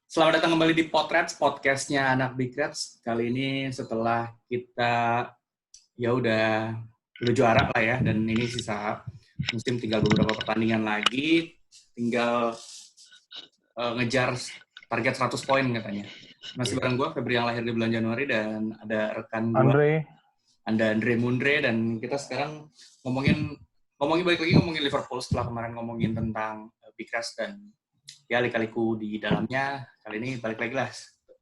Selamat datang kembali di Potrets, podcastnya anak Big Reds. Kali ini setelah kita udah juara lah ya, dan ini sisa musim tinggal beberapa pertandingan lagi, tinggal ngejar target 100 poin katanya. Masih bareng gue, Febri yang lahir di bulan Januari, dan ada rekan gue, Andre Mundre, dan kita sekarang ngomongin balik lagi ngomongin Liverpool setelah kemarin ngomongin tentang Big Reds dan ya lika-liku di dalamnya. Kali ini balik lagi lah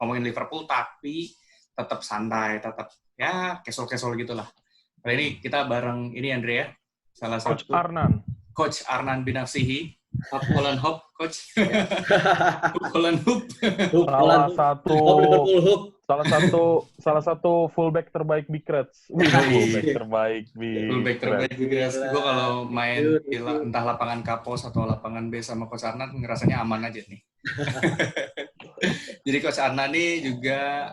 ngomongin Liverpool tapi tetap santai, tetap ya casual gitulah. Kali ini kita bareng ini Andre ya, salah Coach satu Coach Arnan Binafsihi, Holland Hop coach. Holland Hop. Salah satu fullback terbaik Big Reds. Fullback terbaik Big Reds. Gue kalau main entah lapangan Kapos atau lapangan B sama Coach Arnan ngerasanya aman aja nih. Jadi Coach Arnan ini juga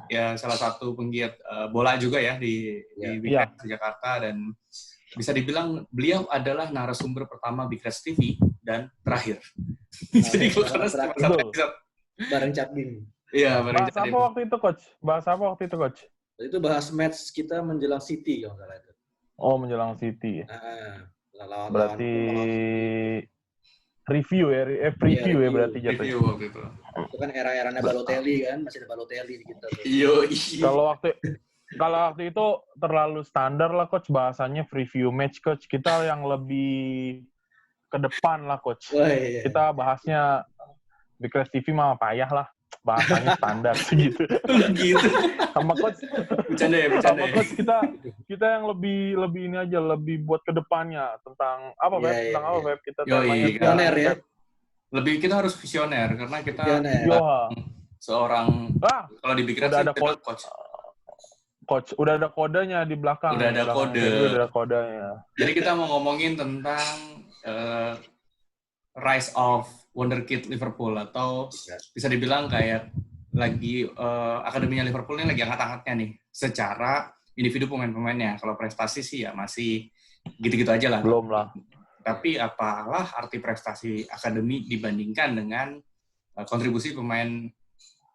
ya salah satu penggiat bola juga ya di Big Reds Jakarta, dan bisa dibilang beliau adalah narasumber pertama Big Reds TV dan terakhir. Jadi karena bareng Capdim. Iya, bahas apa waktu itu, Coach? Itu bahas match kita menjelang City kalau nggak salah itu. Oh, menjelang City. Berarti preview ya berarti jatuhnya. Itu kan era-eranya Balotelli kan, masih ada Balotelli di kita. Kalau waktu itu terlalu standar lah, Coach, bahasanya preview match, Coach. Kita yang lebih ke depan lah, Coach. Iya. Kita bahasnya Big Reds TV mah payah lah. Bahasanya standar gitu. Sama Coach. Bercanda ya. Coach kita yang lebih ini aja, lebih buat ke depannya tentang apa, Beb? Tentang apa, Beb? Kita visioner ya. Lebih kita harus visioner karena kita seorang kalau di Big Reds udah ada Coach, udah ada kodenya di belakang. Udah ada kodenya. Jadi kita mau ngomongin tentang Rise of Wonderkid Liverpool, atau bisa dibilang kayak lagi akademinya Liverpool ini lagi angkat-angkatnya nih secara individu pemain-pemainnya. Kalau prestasi sih ya masih gitu-gitu aja lah. Belum lah. Tapi apalah arti prestasi akademi dibandingkan dengan kontribusi pemain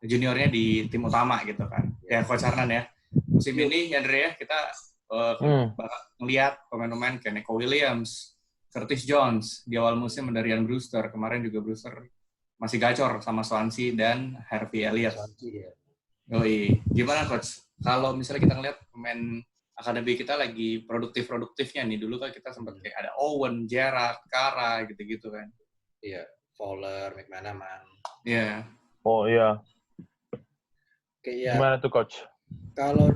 juniornya di tim utama gitu kan. Ya Coach Arnan ya. Musim ini Andre ya kita bakal ngelihat pemain-pemain kayak Neco Williams, Curtis Jones di awal musim dari Ryan Brewster. Kemarin juga Brewster masih gacor sama Swansea dan Harvey Elliott. Gimana Coach? Kalau misalnya kita ngeliat pemain akademi kita lagi produktifnya nih. Dulu kan kita sempat kayak ada Owen, Gerrard, Kara gitu-gitu kan. Iya, Fowler, McManaman. Iya. Oh iya. Gimana tuh Coach? Kalau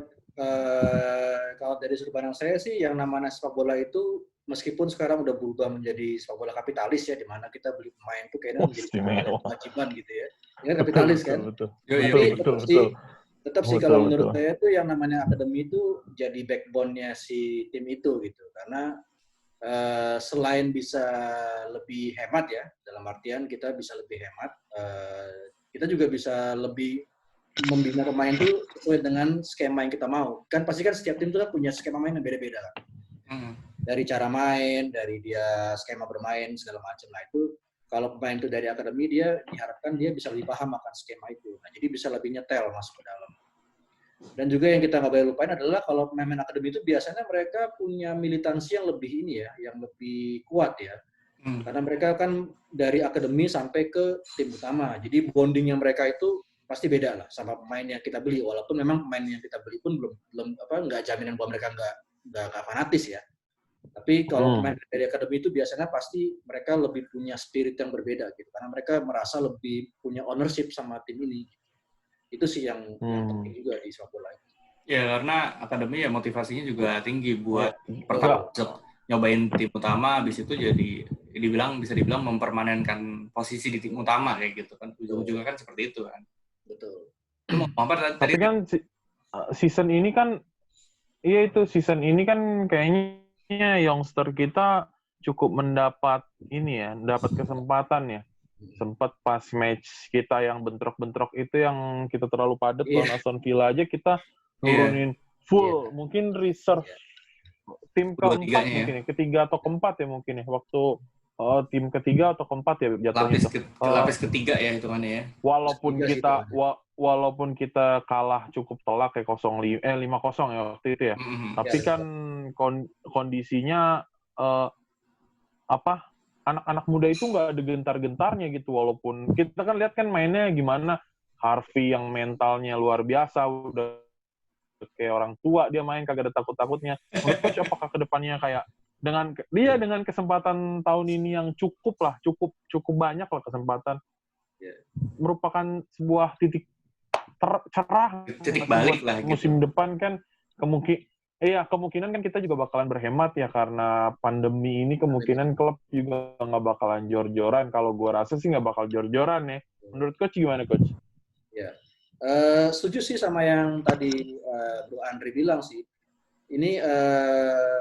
dari sudut pandang saya sih, yang namanya sepak bola itu meskipun sekarang udah berubah menjadi sepak bola kapitalis ya, di mana kita beli pemain tuh kayaknya menjadi kewajiban gitu ya. Ini kan kapitalis kan. Tetap sih kalau menurut saya tuh yang namanya akademi itu jadi backbone-nya si tim itu gitu. Karena selain bisa lebih hemat ya, dalam artian kita bisa lebih hemat, kita juga bisa lebih membina pemain itu sesuai dengan skema yang kita mau. Kan pasti kan setiap tim itu kan punya skema main yang beda-beda kan. Dari cara main, dari dia skema bermain segala macam. Nah itu kalau pemain itu dari akademi, dia diharapkan dia bisa lebih paham akan skema itu. Nah jadi bisa lebih nyetel masuk ke dalam. Dan juga yang kita nggak boleh lupain adalah kalau pemain akademi itu biasanya mereka punya militansi yang lebih ini ya, yang lebih kuat ya. Karena mereka kan dari akademi sampai ke tim utama. Jadi bondingnya mereka itu pasti beda lah sama pemain yang kita beli. Walaupun memang pemain yang kita beli pun belum nggak jaminan bahwa mereka nggak fanatis ya. Tapi kalau pemain dari akademi itu biasanya pasti mereka lebih punya spirit yang berbeda gitu. Karena mereka merasa lebih punya ownership sama tim ini. Itu sih yang penting juga di sepak bola. Ya karena akademi ya motivasinya juga tinggi buat pertama nyobain tim utama, habis itu jadi bisa dibilang mempermanenkan posisi di tim utama kayak gitu kan. Ujung-ujungnya kan seperti itu kan. Betul. Tapi kan season ini kan season ini kan kayaknya youngster kita cukup mendapat kesempatan ya. Sempat pas match kita yang bentrok-bentrok itu yang kita terlalu padat lawan Aston Villa aja kita nurunin full. Mungkin reserve tim keempat mungkin ya, ketiga atau keempat ya mungkin ya. Waktu tim ketiga atau keempat ya jatuhnya. Lapis ketiga ya hitungannya ya. Walaupun kita kalah cukup telak kayak 5-0 ya waktu itu ya. Tapi kan kondisinya anak-anak muda itu nggak ada gentar-gentarnya gitu, walaupun kita kan lihat kan mainnya gimana. Harvey yang mentalnya luar biasa, udah kayak orang tua dia main kagak ada takut-takutnya. Menurut coach apakah kedepannya kayak dengan kesempatan tahun ini yang cukup banyak lah kesempatan, merupakan sebuah titik cerah, titik balik lah musim gitu. depan kan kemungkinan kan kita juga bakalan berhemat ya karena pandemi ini, kemungkinan klub juga nggak bakalan jor-joran. Kalau gua rasa sih nggak bakal jor-joran ya. Menurut coach gimana coach? Ya, setuju sih sama yang tadi Bro Andri bilang sih. Ini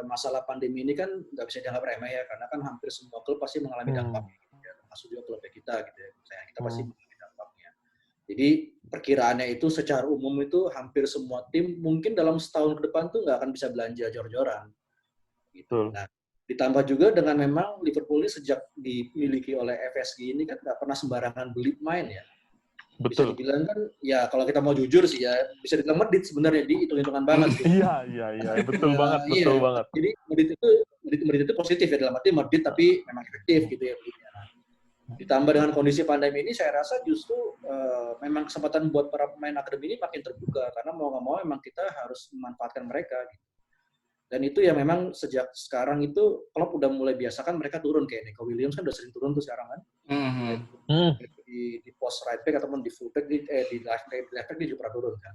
masalah pandemi ini kan nggak bisa dianggap remeh ya, karena kan hampir semua klub pasti mengalami dampak. Ya, termasuk juga klubnya kita gitu ya. Kita pasti mengalami dampaknya. Jadi perkiraannya itu secara umum itu hampir semua tim mungkin dalam setahun ke depan tuh nggak akan bisa belanja jor-joran. Gitu. Nah, ditambah juga dengan memang Liverpool ini sejak dimiliki oleh FSG ini kan nggak pernah sembarangan beli pemain ya. Bisa dibilang kan, ya kalau kita mau jujur sih ya, bisa dibilang medit sebenarnya, dihitung-hitungan banget. Gitu. Iya, betul banget. Jadi medit itu positif ya, dalam arti medit tapi memang efektif gitu ya. Ditambah dengan kondisi pandemi ini, saya rasa justru memang kesempatan buat para pemain akademi ini makin terbuka, karena mau nggak mau memang kita harus memanfaatkan mereka. Gitu. Dan itu yang memang sejak sekarang itu klub udah mulai biasakan mereka turun, kayak Nico Williams kan udah sering turun tuh sekarang kan. Di post right back ataupun di full back di left back dia juga pernah turun kan.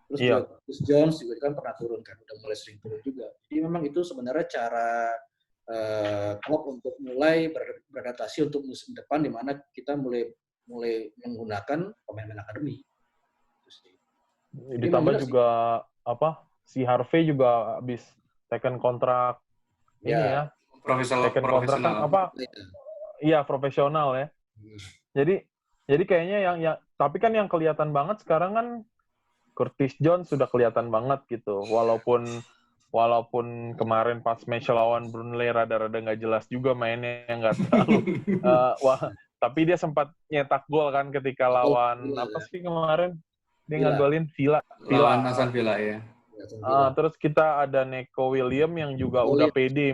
Terus juga Chris Jones juga kan pernah turun kan, udah mulai sering turun juga. Jadi memang itu sebenarnya cara klub untuk mulai beradaptasi untuk musim depan, di mana kita mulai menggunakan pemain-pemain akademi. Ditambah juga si Harvey juga habis second kontrak ini ya. Profesional. Kontrak Iya, profesional ya. Jadi kayaknya yang tapi kan yang kelihatan banget sekarang kan Curtis Jones sudah kelihatan banget gitu. Walaupun kemarin pas match lawan Burnley rada-rada nggak jelas juga mainnya, nggak terlalu. Tapi dia sempat nyetak gol kan ketika lawan apa sih kemarin? Dia ngagolin Villa. Lawan Aston Villa ya. Terus kita ada Nico Williams yang juga udah pede.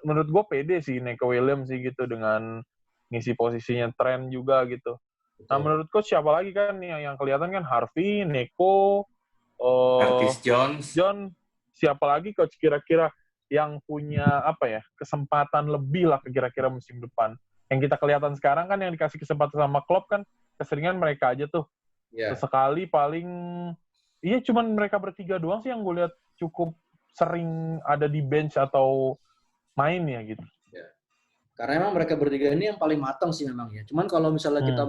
Menurut gue pede sih Nico Williams sih gitu dengan ngisi posisinya Trent juga gitu. Nah menurut coach siapa lagi kan yang kelihatan kan Harvey, Nico, Curtis Jones. Siapa lagi coach kira-kira yang punya kesempatan lebih lah kira-kira musim depan. Yang kita kelihatan sekarang kan yang dikasih kesempatan sama klub kan keseringan mereka aja tuh. Sekali paling cuman mereka bertiga doang sih yang gue lihat cukup sering ada di bench atau main ya gitu. Karena emang mereka bertiga ini yang paling matang sih memang ya. Cuman kalau misalnya kita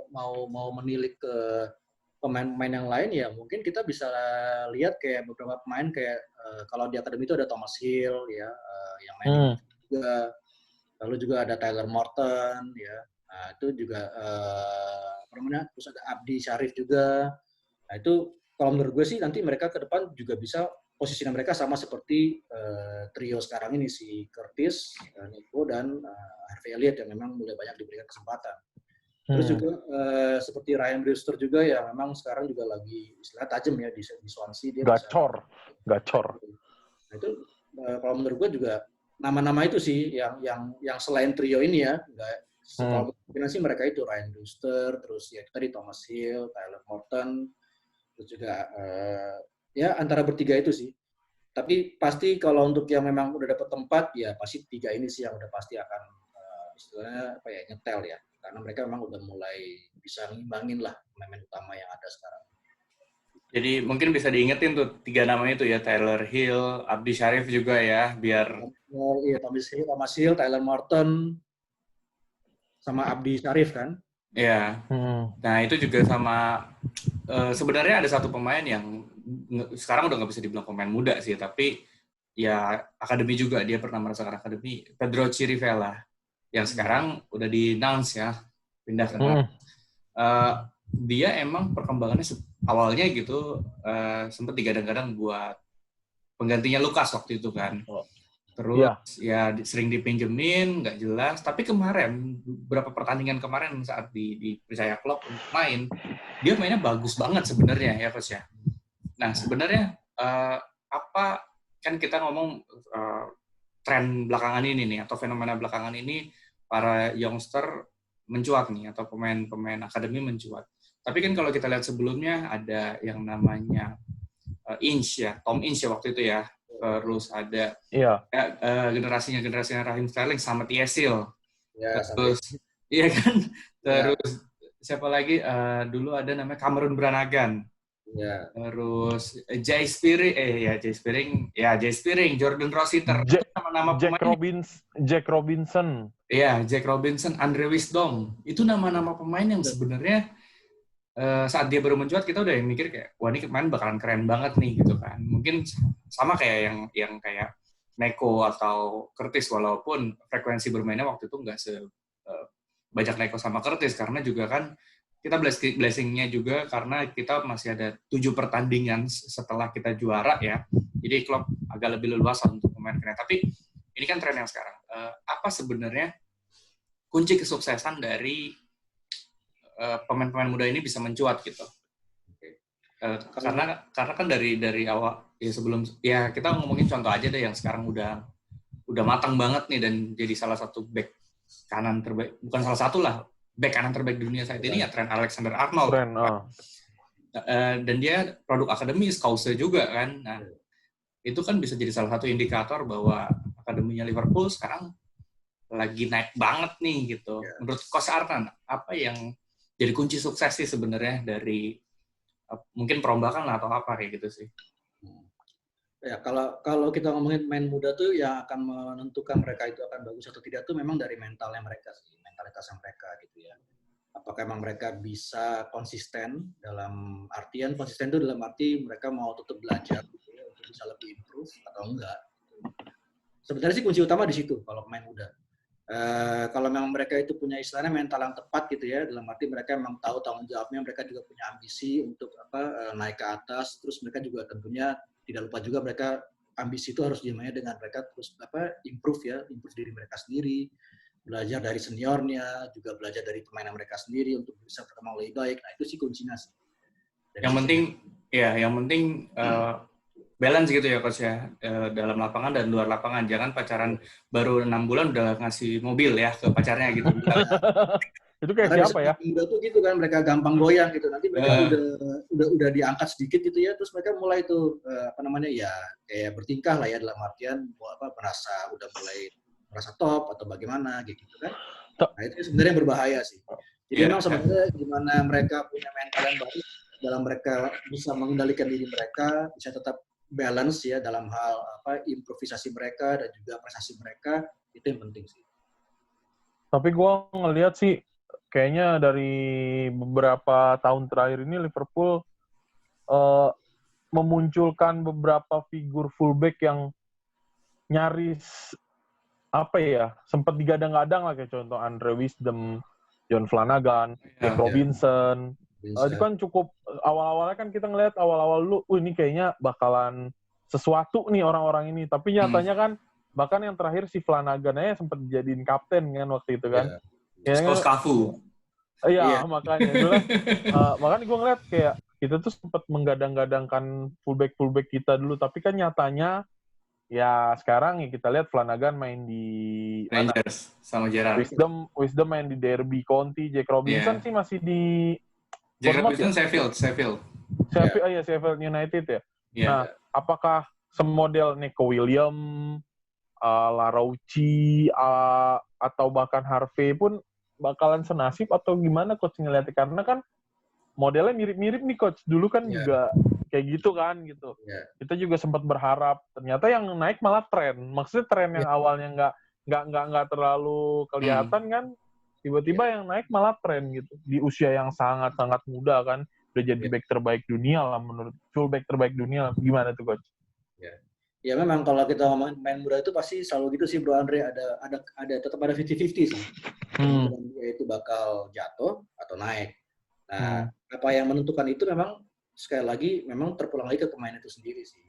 mau menilik ke pemain-pemain yang lain ya, mungkin kita bisa lihat kayak beberapa pemain kayak kalau di akademi itu ada Thomas Hill ya, yang main juga. Lalu juga ada Tyler Morton ya. Nah, itu juga terus ada Abdi Syarif juga. Nah, itu kalau menurut gue sih nanti mereka ke depan juga bisa posisinya mereka sama seperti trio sekarang ini, si Curtis, Nico, dan Harvey Elliott yang memang mulai banyak diberikan kesempatan. Terus juga seperti Ryan Brewster juga yang memang sekarang juga lagi istilah tajam ya di Swansea. Dia gacor. Nah, itu kalau menurut gue juga nama-nama itu sih yang selain trio ini ya, kalau mungkin sih mereka itu Ryan Brewster, terus ya tadi Thomas Hill, Tyler Morton, terus juga ya antara bertiga itu sih. Tapi pasti kalau untuk yang memang udah dapat tempat ya pasti tiga ini sih yang udah pasti akan istilahnya nyetel ya, karena mereka memang udah mulai bisa ngimbangin lah pemain utama yang ada sekarang. Jadi mungkin bisa diingetin tuh tiga nama itu ya, Tyler Hill, Abdi Syarif juga ya, biar Thomas Hill, Tyler Morton, sama Abdi Syarif kan? Iya. Nah itu juga sama sebenarnya ada satu pemain yang sekarang udah nggak bisa dibilang pemain muda sih, tapi ya akademi juga, dia pernah merasakan akademi, Pedro Chirivella yang sekarang udah di-announce ya pindah ke dia emang perkembangannya awalnya gitu sempat digadang-gadang buat penggantinya Lukas waktu itu kan. Terus sering dipinjemin, nggak jelas. Tapi kemarin, beberapa pertandingan kemarin saat dipercaya Klopp untuk main, dia mainnya bagus banget sebenarnya ya Coach ya. Nah sebenarnya apa, kan kita ngomong tren belakangan ini nih, atau fenomena belakangan ini, para youngster mencuat nih, atau pemain-pemain akademi mencuat. Tapi kan kalau kita lihat sebelumnya, ada yang namanya Inch ya, Tom Inch ya waktu itu ya. Terus ada generasinya Raheem Sterling sama Tiesil. Terus iya kan. Terus siapa lagi? Dulu ada namanya Cameron Brannagan. Terus Jay Spearing, Jordan Rossiter. Nama-nama Jack Robinson. Iya, Jack Robinson, Andre Wisdom. Itu nama-nama pemain yang sebenarnya saat dia baru mencuat, kita udah mikir kayak, wah ini pemain bakalan keren banget nih gitu kan. Mungkin sama kayak yang kayak Neko atau Curtis, walaupun frekuensi bermainnya waktu itu nggak sebanyak Neko sama Curtis, karena juga kan kita blessing-nya juga karena kita masih ada 7 pertandingan setelah kita juara ya. Jadi klub agak lebih leluasa untuk pemain keren. Tapi ini kan tren yang sekarang. Apa sebenarnya kunci kesuksesan dari pemain-pemain muda ini bisa mencuat gitu? Karena kan dari awal ya, sebelum ya kita ngomongin contoh aja deh yang sekarang udah matang banget nih dan jadi salah satu back kanan terbaik, bukan salah satu lah, back kanan terbaik di dunia saat ini ya Trent Alexander-Arnold. Dan dia produk akademis Skause juga kan. Nah, itu kan bisa jadi salah satu indikator bahwa akademinya Liverpool sekarang lagi naik banget nih gitu. Menurut Coach Arnan, apa yang jadi kunci sukses sih sebenarnya dari mungkin perombakan lah atau apa kayak gitu sih? Ya, kalau kita ngomongin main muda tuh yang akan menentukan mereka itu akan bagus atau tidak tuh memang dari mentalnya mereka sih, mentalitasnya mereka gitu ya. Apakah emang mereka bisa konsisten, dalam artian konsisten itu dalam arti mereka mau tetap belajar gitu ya, untuk bisa lebih improve atau enggak. Sebenarnya sih kunci utama di situ kalau pemain muda. Kalau memang mereka itu punya istilahnya mental yang tepat gitu ya, dalam arti mereka memang tahu tanggung jawabnya, mereka juga punya ambisi untuk naik ke atas, terus mereka juga tentunya tidak lupa juga mereka ambisi itu harus dimainkan dengan mereka terus improve diri mereka sendiri, belajar dari seniornya, juga belajar dari pemain mereka sendiri untuk bisa berkembang lebih baik. Nah itu sih kuncinya sih. Yang penting balance gitu ya Coach ya, dalam lapangan dan luar lapangan. Jangan pacaran baru 6 bulan udah ngasih mobil ya ke pacarnya gitu. Itu kayak siapa ya? Muda tuh gitu kan, mereka gampang goyang gitu. Nanti mereka udah diangkat sedikit gitu ya, terus mereka mulai tuh kayak bertingkah lah ya, dalam artian udah mulai merasa top atau bagaimana gitu kan. Nah itu sebenarnya berbahaya sih. Jadi memang sebenarnya gimana mereka punya mental yang baik, dalam mereka bisa mengendalikan diri mereka, bisa tetap balance ya dalam hal improvisasi mereka dan juga prestasi mereka, itu yang penting sih. Tapi gue ngelihat sih kayaknya dari beberapa tahun terakhir ini Liverpool memunculkan beberapa figur fullback yang nyaris sempat digadang-gadang lah, kayak contoh Andre Wisdom, John Flanagan, Jack Robinson. Itu kan cukup awal-awalnya kan kita ngelihat awal-awal dulu, ini kayaknya bakalan sesuatu nih orang-orang ini. Tapi nyatanya kan bahkan yang terakhir si Flanagan aja sempat dijadiin kapten kan waktu itu kan. Kafu. Iya, makanya. Makanya gue ngeliat kayak kita tuh sempat menggadang-gadangkan fullback kita dulu. Tapi kan nyatanya ya sekarang ya kita lihat Flanagan main di Rangers sama Gerrard. Wisdom main di Derby County. Jack Robinson sih masih di Jack Robinson Sheffield United ya. Nah, apakah semodel Nico William, Larauchi, atau bahkan Harvey pun bakalan senasib atau gimana Coach ngeliatnya? Karena kan modelnya mirip-mirip nih Coach. Dulu kan juga kayak gitu kan gitu. Kita juga sempat berharap, ternyata yang naik malah tren. Maksudnya tren yang awalnya nggak terlalu kelihatan kan, tiba-tiba yang naik malah tren gitu. Di usia yang sangat-sangat muda kan, udah jadi back terbaik dunia lah, menurut fullback terbaik dunia lah. Gimana tuh Coach? Ya memang kalau kita ngomongin pemain muda itu pasti selalu gitu sih Bro Andre, ada tetap ada 50-50 sih. Dia itu bakal jatuh atau naik. Nah, apa yang menentukan itu memang sekali lagi memang terpulang lagi ke pemain itu sendiri sih.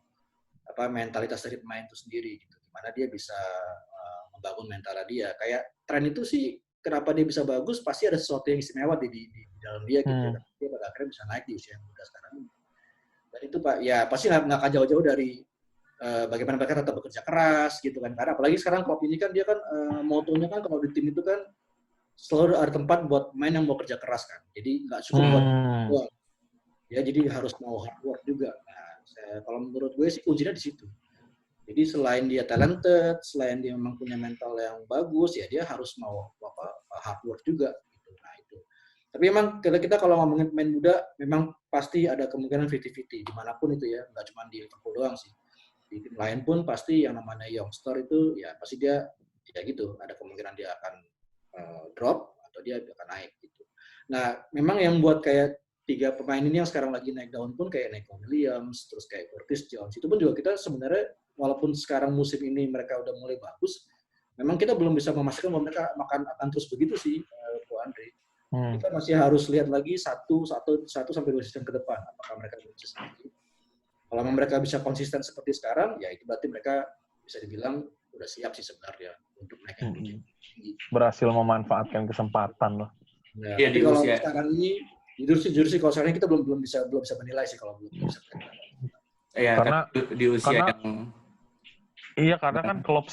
Mentalitas dari pemain itu sendiri gitu. gimana dia bisa membangun mentalnya dia. Kayak Trent itu sih kenapa dia bisa bagus, pasti ada sesuatu yang istimewa di dalam dia gitu. Dia pada akhirnya bisa naik di usia yang muda sekarang. Dan itu Pak, ya pasti nggak akan jauh-jauh dari bagaimana mereka tetap bekerja keras gitu kan. Karena apalagi sekarang Klopp ini kan dia kan motonya kan kalau di tim itu kan selalu ada tempat buat main yang mau kerja keras kan. Jadi nggak cukup buat doang. Ya jadi harus mau hard work juga. Nah, kalau menurut gue sih kuncinya di situ. Jadi selain dia talented, selain dia memang punya mental yang bagus, ya dia harus mau hard work juga. Gitu. Nah itu. Tapi memang kita kalau ngomongin pemain muda, memang pasti ada kemungkinan 50-50 dimanapun itu ya, nggak cuma di Liverpool doang sih. Di tim lain pun pasti yang namanya youngster itu ya pasti dia ya gitu, ada kemungkinan dia akan drop atau dia akan naik gitu. Nah memang yang buat kayak 3 pemain ini yang sekarang lagi naik daun pun kayak Neco Williams, terus kayak Curtis Jones, itu pun juga kita sebenarnya walaupun sekarang musim ini mereka udah mulai bagus, memang kita belum bisa memastikan bahwa mereka akan terus begitu sih, Bu Andre. Kita masih harus lihat lagi 1 sampai 2 season ke depan, apakah mereka bisa seperti itu. Kalau mereka bisa konsisten seperti sekarang, ya itu berarti mereka bisa dibilang udah siap sih sebenarnya untuk naik yang tinggi. Berhasil memanfaatkan kesempatan loh. Nah, tapi kalau sekarang ini jujur sih kalau sekarang kita belum bisa menilai sih kalau belum bisa. Iya, karena di usia yang iya karena kan Klopp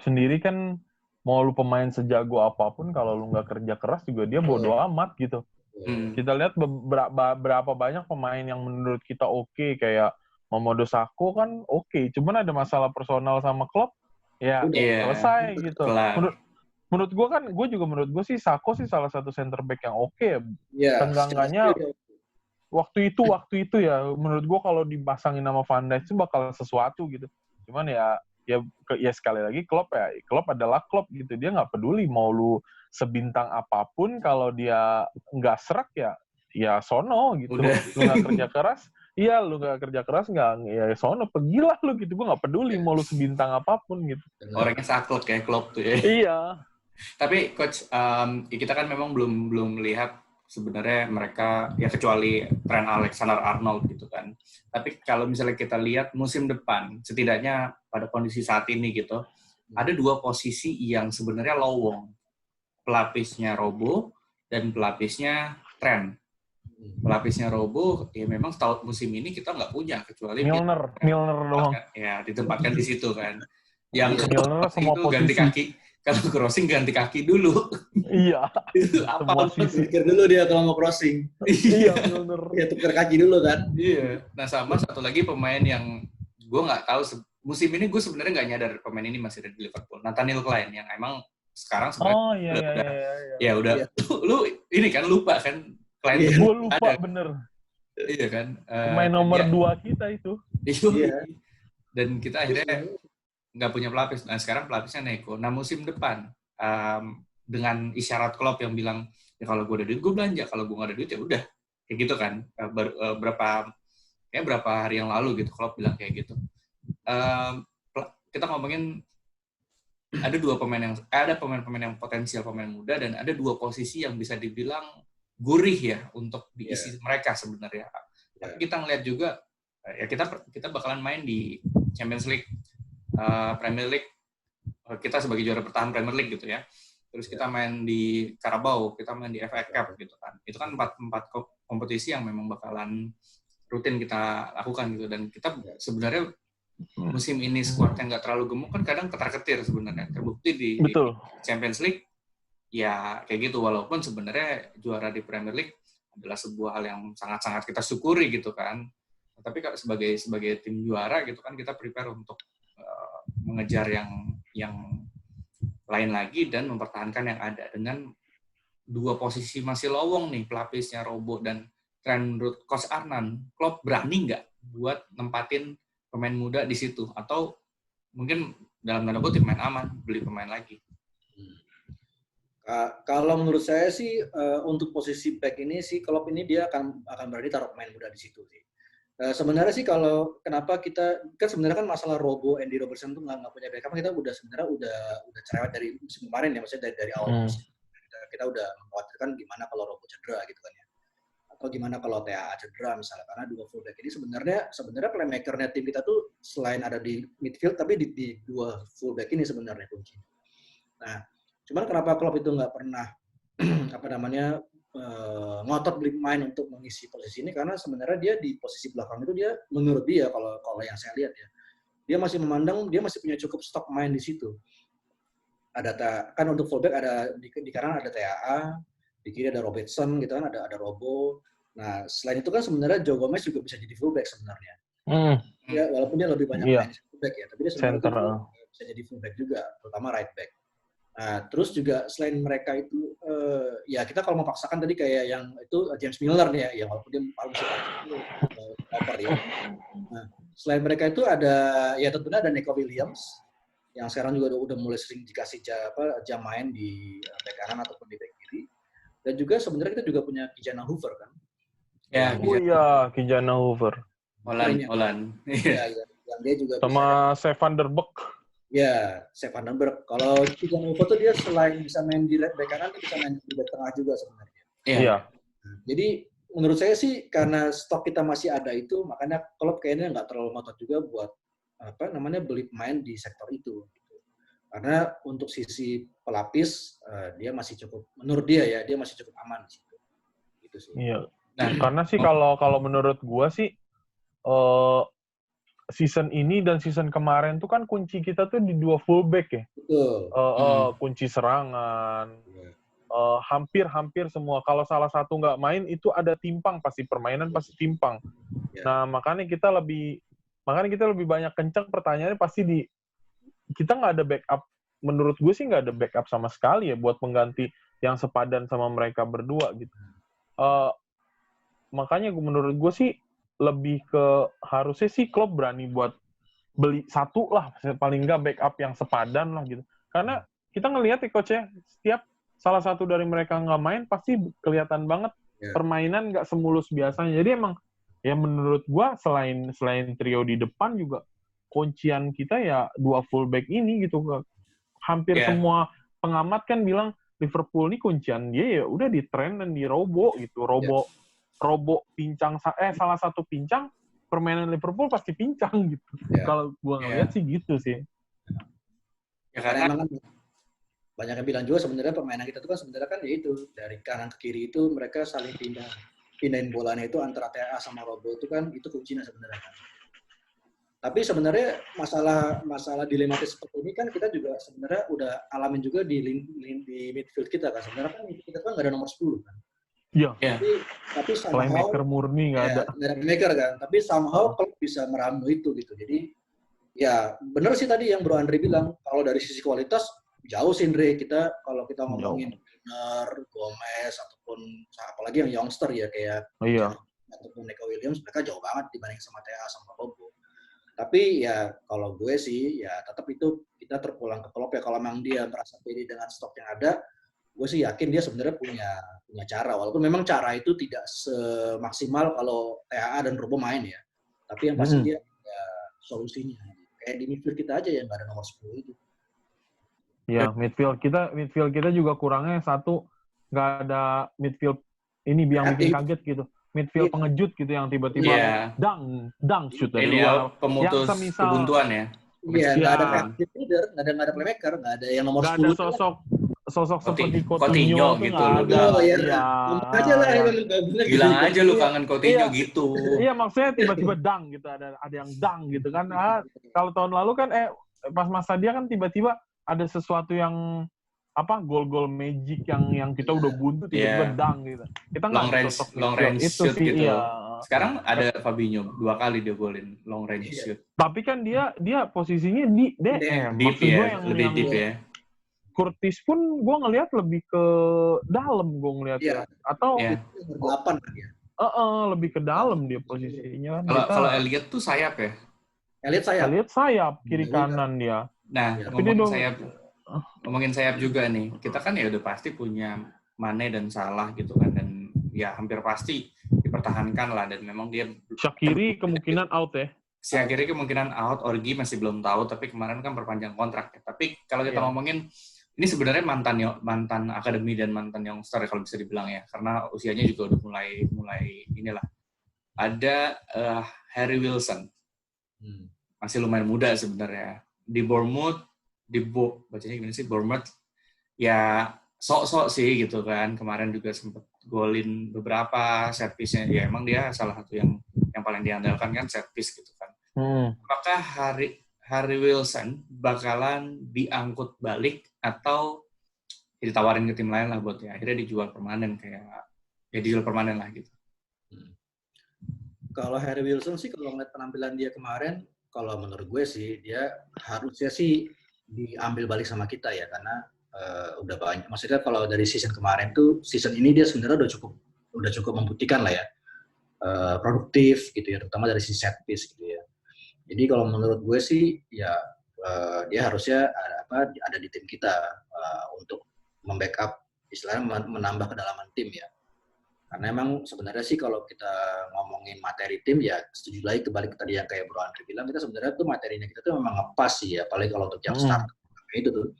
sendiri kan mau lu pemain sejago apapun kalau lu nggak kerja keras juga dia bodo amat gitu. Kita lihat berapa banyak pemain yang menurut kita oke, kayak Mamadou Sakho kan oke, cuman ada masalah personal sama Klopp ya selesai gitu. Menurut gue sih Sakho sih salah satu center back yang oke. Seenggaknya waktu itu ya menurut gue kalau dipasangin sama Van Dijk itu bakal sesuatu gitu. Cuman ya sekali lagi Klopp adalah Klopp gitu. Dia nggak peduli mau lu sebintang apapun, kalau dia nggak serak ya sono gitu. Lu nggak kerja keras, lu nggak kerja keras ya sono, pergilah lu gitu. Gue nggak peduli mau lu sebintang apapun gitu. Orangnya saklek ya Klopp tuh ya. Iya. Tapi coach, kita kan memang belum melihat sebenarnya mereka ya kecuali Trent Alexander-Arnold gitu kan. Tapi kalau misalnya kita lihat musim depan, setidaknya pada kondisi saat ini gitu, ada 2 posisi yang sebenarnya lowong. Pelapisnya Robo dan pelapisnya Trent. Pelapisnya Robo ya memang setahun musim ini kita nggak punya kecuali Milner doang. Ya ditempatkan di situ kan. Yang Milner semua itu posisi. Ganti kaki. Kalau crossing ganti kaki dulu. Iya. Itu apa? Pikir dulu dia kalau mau crossing. Iya, bener. Ya tukar kaki dulu kan. Iya. Nah sama satu lagi pemain yang gue nggak tahu musim ini gue sebenarnya nggak nyadar pemain ini masih ada di Liverpool. Nathaniel Clyne yang emang sekarang sebenarnya udah. Lu ini kan lupa kan Clyne. Iya. Gue lupa bener. Iya kan. Pemain nomor 2 kita itu. Iya. Dan kita akhirnya nggak punya pelapis. Nah, sekarang pelapisnya Neco. Nah, musim depan, dengan isyarat Klopp yang bilang, ya kalau gue ada duit, gue belanja. Kalau gue nggak ada duit, ya udah. Kayak gitu kan. Berapa hari yang lalu gitu, Klopp bilang kayak gitu. Kita ngomongin, ada pemain-pemain yang potensial, pemain muda, dan ada 2 posisi yang bisa dibilang gurih ya, untuk diisi mereka sebenarnya. Tapi kita ngeliat juga, ya kita bakalan main di Champions League, Premier League, kita sebagai juara bertahan Premier League gitu ya. Terus kita main di Carabao, kita main di FA Cup gitu kan. Itu kan 4 kompetisi yang memang bakalan rutin kita lakukan gitu. Dan kita sebenarnya musim ini skuadnya nggak terlalu gemuk kan, kadang ketar-ketir sebenarnya. Terbukti di Champions League ya kayak gitu. Walaupun sebenarnya juara di Premier League adalah sebuah hal yang sangat-sangat kita syukuri gitu kan. Tapi sebagai tim juara gitu kan, kita prepare untuk mengejar yang lain lagi dan mempertahankan yang ada. Dengan 2 posisi masih lowong nih, pelapisnya Robo dan Trent. Menurut Coach Arnan, Klopp berani nggak buat nempatin pemain muda di situ? Atau mungkin dalam tanda kutip main aman, beli pemain lagi? Kalau menurut saya sih untuk posisi back ini sih Klopp ini dia akan berani taruh pemain muda di situ sih. Sebenarnya sih kalau kenapa kita kan sebenarnya kan masalah Robo, Andy Robertson tuh nggak punya backup, kita udah cerewet dari musim kemarin ya, maksudnya dari awal musim kita udah mengkhawatirkan gimana kalau Robo cedera gitu kan ya, atau gimana kalau TAA cedera misalnya, karena dua fullback ini sebenarnya playmaker-nya tim kita tuh selain ada di midfield tapi di dua fullback ini sebenarnya kunci. Nah, cuman kenapa Klopp itu nggak pernah ngotot beli pemain untuk mengisi posisi ini, karena sebenarnya dia di posisi belakang itu dia menurut dia kalau yang saya lihat ya, dia masih memandang dia masih punya cukup stok main di situ. Kan untuk fullback ada di kanan ada TAA, di kiri ada Robertson gitu kan, ada Robo. Nah, selain itu kan sebenarnya Joe Gomez juga bisa jadi fullback sebenarnya. Ya, walaupun dia lebih banyak main di fullback ya, tapi dia sebenarnya bisa jadi fullback juga, terutama right back. Nah, terus juga selain mereka itu, ya kita kalau memaksakan tadi kayak yang itu James Milner nih ya, walaupun dia paling over ya. Nah, selain mereka itu ya tentunya ada Neco Williams, yang sekarang juga udah mulai sering dikasih jam main di back kanan ataupun di back kiri. Dan juga sebenarnya kita juga punya Kijana Hoover kan. Ya, Kijana Hoover. Holland. Iya, yang dia juga sama Sepp van der Beek. Ya, Sepp van der Beek. Kalau Kijana Hoover tuh dia selain bisa main di back kanan, dia bisa main di back tengah juga sebenarnya. Iya. Jadi menurut saya sih karena stok kita masih ada itu, makanya Klopp kayaknya nggak terlalu ngotot juga buat beli pemain di sektor itu. Karena untuk sisi pelapis dia masih cukup, menurut dia masih cukup aman di situ. Gitu sih. Iya. Nah, karena sih kalau menurut gua sih season ini dan season kemarin tuh kan kunci kita tuh di dua fullback ya. Betul. Kunci serangan. Hampir semua. Kalau salah satu nggak main itu ada timpang, pasti permainan pasti timpang. Nah, makanya kita lebih banyak kencang, pertanyaannya pasti kita nggak ada backup. Menurut gue sih nggak ada backup sama sekali ya buat mengganti yang sepadan sama mereka berdua gitu. Makanya menurut gue sih lebih ke harusnya sih Klopp berani buat beli satu lah, paling nggak backup yang sepadan lah gitu. Karena kita ngelihat ya coach ya, setiap salah satu dari mereka nggak main pasti kelihatan banget permainan nggak semulus biasanya. Jadi emang ya menurut gue selain trio di depan juga kuncian kita ya dua fullback ini gitu. Hampir semua pengamat kan bilang Liverpool ini kuncian dia ya udah di Trent dan di Robo gitu. Robo pincang salah satu pincang, permainan Liverpool pasti pincang gitu. Kalau gua ngeliat sih gitu sih. Ya karena emang kan banyak yang bilang juga sebenarnya permainan kita itu kan sebenarnya kan ya itu dari kanan ke kiri itu mereka saling pindahin bolanya itu antara TAA sama Robo itu kan itu kuncinya sebenarnya kan. Tapi sebenarnya masalah dilematis seperti ini kan kita juga sebenarnya udah alamin juga di midfield kita kan. Sebenarnya kan kita kan nggak ada nomor 10 kan. Iya. Tapi somehow playmaker murni nggak ada. Nggak ada playmaker kan. Tapi somehow kalau bisa meramu itu gitu. Jadi ya benar sih tadi yang Bro Andre bilang kalau dari sisi kualitas jauh sih Andre. Kalau kita ngomongin Milner, Gomez ataupun apalagi yang youngster ya kayak ataupun Neco Williams, mereka jauh banget dibanding sama TAA sama Robo. Tapi ya kalau gue sih ya tetap itu kita terpulang ke Klopp ya, kalau memang dia merasa pede dengan stok yang ada, gue sih yakin dia sebenarnya punya cara, walaupun memang cara itu tidak semaksimal kalau TAA dan Robo main ya, tapi yang pasti dia ada solusinya. Kayak di midfield kita aja yang nggak ada nomor 10 itu. Ya, midfield kita juga kurangnya satu, nggak ada midfield ini yang bikin kaget gitu. Midfield pengejut gitu yang tiba-tiba dang shoot dari luar. Pemutus kebuntuan ya. Iya, nggak ada leader, nggak ada playmaker, nggak ada yang nomor 10. Nggak ada sosok seperti Coutinho gitu. Aja lah bilang aja lu kangen Coutinho gitu. Iya, maksudnya tiba-tiba dang gitu, ada yang dang gitu kan. Kalau tahun lalu kan pas masa dia kan tiba-tiba ada sesuatu yang gol-gol magic yang kita udah buntu tiba-tiba dang gitu. Kita long range shoot gitu. Iya. Sekarang ada Fabinho 2 kali dia golin long range shoot. Tapi kan dia posisinya di DM. Deep ya, lebih deep ya. Curtis pun gue ngelihat lebih ke dalam gue ngelihat ya. Atau 8 dia. Lebih ke dalam dia posisinya. Kalau Elliot tuh sayap ya? Elliot sayap kiri kanan dia. Nah, ngomongin sayap juga nih. Kita kan ya udah pasti punya Mane dan Salah gitu kan, dan ya hampir pasti dipertahankan lah, dan memang dia Shaqiri kemungkinan out ya. Shaqiri kemungkinan out, Origi masih belum tahu, tapi kemarin kan perpanjang kontrak ya. Tapi kalau kita ngomongin ini sebenarnya mantan akademi dan mantan youngster kalau bisa dibilang ya, karena usianya juga udah mulai inilah. Ada Harry Wilson, masih lumayan muda sebenarnya. Di Bournemouth, bacanya gimana sih, Bournemouth, ya sok-sok sih gitu kan. Kemarin juga sempat golin beberapa set piece-nya. Ya emang dia salah satu yang paling diandalkan kan set piece gitu kan. Apakah Harry Wilson bakalan diangkut balik atau ditawarin ke tim lain lah buat ya akhirnya dijual permanen dijual permanen lah gitu. Kalau Harry Wilson sih kalau ngeliat penampilan dia kemarin, kalau menurut gue sih dia harusnya sih diambil balik sama kita ya, karena udah banyak. Maksudnya kalau dari season kemarin tuh, season ini dia sebenarnya udah cukup membuktikan lah ya, produktif gitu ya, terutama dari sisi set piece gitu ya. Jadi kalau menurut gue sih ya dia harusnya ada di tim kita untuk membackup, istilahnya menambah kedalaman tim ya. Karena emang sebenarnya sih kalau kita ngomongin materi tim ya setuju lagi kebalik tadi yang kayak Bro Andri bilang, kita sebenarnya tuh materinya kita tuh memang ngepas sih ya, apalagi kalau untuk jam start itu tuh.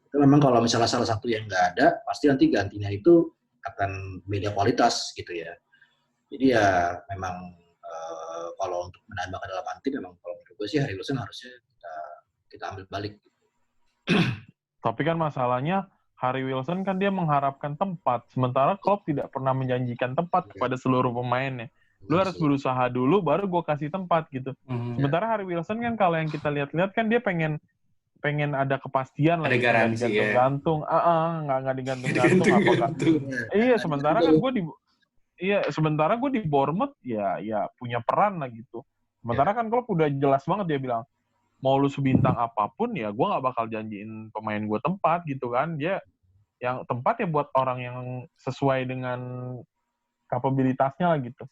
Itu memang kalau misalnya salah satu yang nggak ada, pasti nanti gantinya itu akan beda kualitas gitu ya. Jadi ya memang kalau untuk menambah kedalaman tim memang kalau menurut gue sih Harry Wilson harusnya kita ambil balik. Tapi kan masalahnya Harry Wilson kan dia mengharapkan tempat, sementara Klopp tidak pernah menjanjikan tempat kepada seluruh pemainnya. Lu harus berusaha dulu, baru gue kasih tempat gitu. Sementara Harry Wilson kan kalau yang kita lihat-lihat kan dia pengen ada kepastian lah. Ada garansi ya. Digantung-gantung, nggak digantung-gantung apakah. Iya, sementara gue di Bournemouth ya punya peran lah gitu. Sementara kan Klopp udah jelas banget dia bilang, mau lu sebintang apapun ya gue nggak bakal janjiin pemain gue tempat gitu kan. Dia yang tempat ya buat orang yang sesuai dengan kapabilitasnya lah gitu.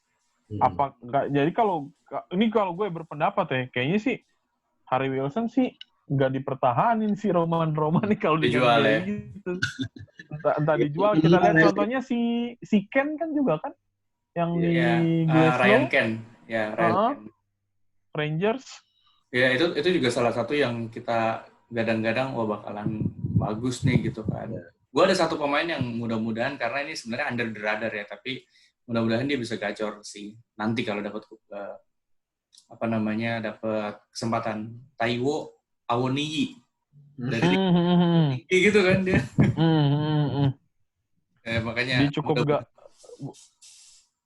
Jadi kalau gue berpendapat ya kayaknya sih Harry Wilson sih nggak dipertahanin si Roman nih kalau dijual ya gitu. Entah dijual. Kita lihat contohnya si Ken kan juga kan yang di Ryan Ken ya, Rangers ya, itu juga salah satu yang kita gadang-gadang bakalan bagus nih gitu kan. Gue ada satu pemain yang mudah-mudahan, karena ini sebenarnya under the radar ya, tapi mudah-mudahan dia bisa gacor sih nanti kalau dapat dapat kesempatan. Taiwo Awoniyi dari gitu kan dia. Makanya dia cukup enggak.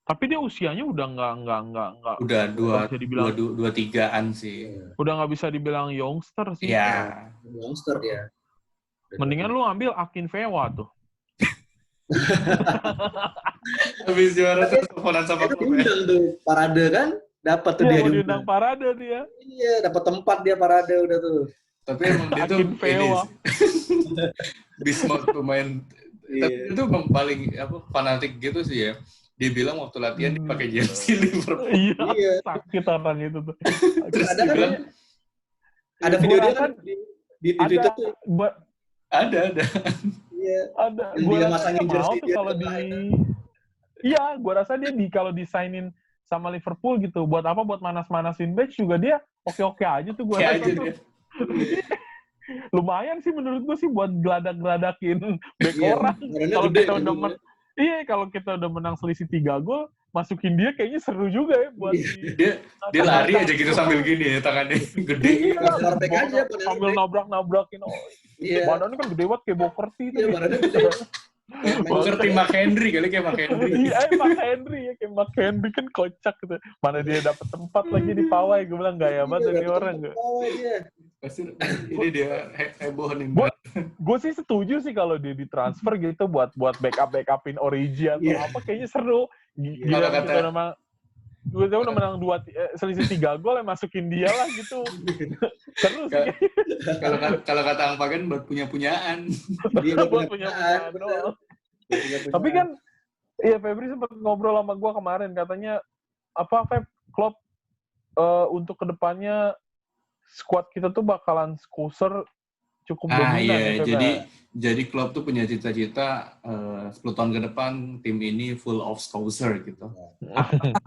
Tapi dia usianya udah nggak. Udah 23-an sih. Udah nggak bisa dibilang youngster sih. Iya. Youngster dia. Mendingan lu ambil Akin Fewa tuh. Habis juara teleponan sama klub ya. Tuh parade kan, dapat tuh dia diundang parade dia. Iya, dapat tempat dia parade udah tuh. Tapi emang dia tuh ini Bismut pemain. Tapi itu paling fanatik gitu sih ya. Dia bilang waktu latihan dia pakai jersey Liverpool. Iya, sakit orang itu tuh. Terus dia bilang ada video dia kan di Twitter tuh. Ada. Iya. Ada. Dia masangin jersey dia kalau Iya, gue rasa dia kalau disainin sama Liverpool gitu. Buat apa? Buat manas-manasin badge juga dia oke-oke aja tuh gue rasa tuh. Lumayan sih menurut gue sih buat geladak-geladakin back orang. Kalau kita udah menang selisih 3 gol, masukin dia kayaknya seru juga ya buat dia lari aja gitu sambil gini ya, tangannya gede. Sambil nabrak-nabrakin. Badannya kan gede banget kayak Bokerti itu. Iya, badannya gede. Bokerti Mark Henry kali, kayak Mark Henry. Iya, Mark Henry ya, kayak Mark Henry kan kocak gitu. Mana dia dapat tempat lagi di pawai, gue bilang gaya banget dari orang. Pasti ini dia heboh nih. Gue sih setuju sih kalau dia ditransfer gitu buat backupin Origi atau apa, kayaknya seru. Gila kita gue udah menang selisih 3 gol yang masukin dia lah gitu. Seru sih. Kalau kata Ang Pagan buat punya-punyaan. Buat punya-punyaan doang. Tapi kan Febri sempat ngobrol sama gue kemarin, katanya Klopp untuk kedepannya squad kita tuh bakalan skuser cukup dominan. Jadi Klopp tuh punya cita-cita 10 tahun ke depan tim ini full of Scouser gitu.